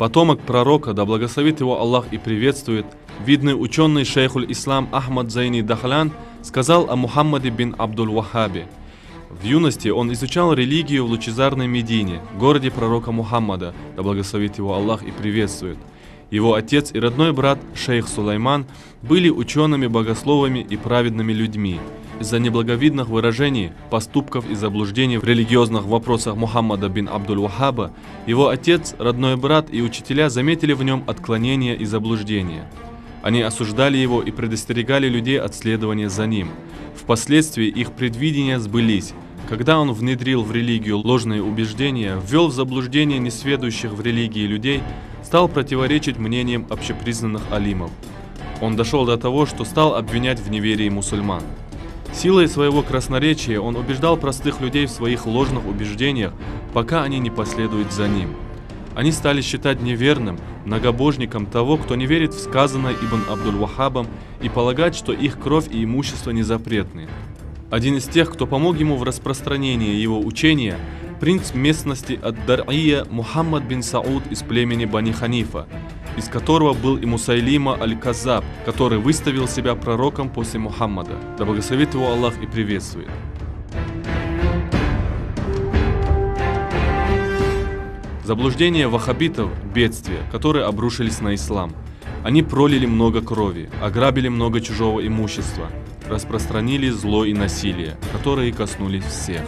Потомок пророка, да благословит его Аллах и приветствует, видный ученый шейхуль ислам Ахмад Зайни Дахлян сказал о Мухаммаде бин Абдуль-Ваххабе: в юности он изучал религию в лучезарной Медине, городе пророка Мухаммада, да благословит его Аллах и приветствует. Его отец и родной брат шейх Сулайман были учеными, богословами и праведными людьми. Из-за неблаговидных выражений, поступков и заблуждений в религиозных вопросах Мухаммада бин Абдуль-Ваххаба, его отец, родной брат и учителя заметили в нем отклонения и заблуждения. Они осуждали его и предостерегали людей от следования за ним. Впоследствии их предвидения сбылись, когда он внедрил в религию ложные убеждения, ввел в заблуждение несведущих в религии людей, стал противоречить мнениям общепризнанных алимов. Он дошел до того, что стал обвинять в неверии мусульман. Силой своего красноречия он убеждал простых людей в своих ложных убеждениях, пока они не последуют за ним. Они стали считать неверным, многобожником того, кто не верит в сказанное Ибн Абдуль-Ваххабом, и полагать, что их кровь и имущество не запретны. Один из тех, кто помог ему в распространении его учения, принц местности Ад-Дар'ия Мухаммад бин Сауд из племени Бани Ханифа, из которого был и Мусайлима аль-Каззаб, который выставил себя пророком после Мухаммада. Да благословит его Аллах и приветствует. Заблуждение ваххабитов – бедствия, которые обрушились на ислам. Они пролили много крови, ограбили много чужого имущества, распространили зло и насилие, которые коснулись всех.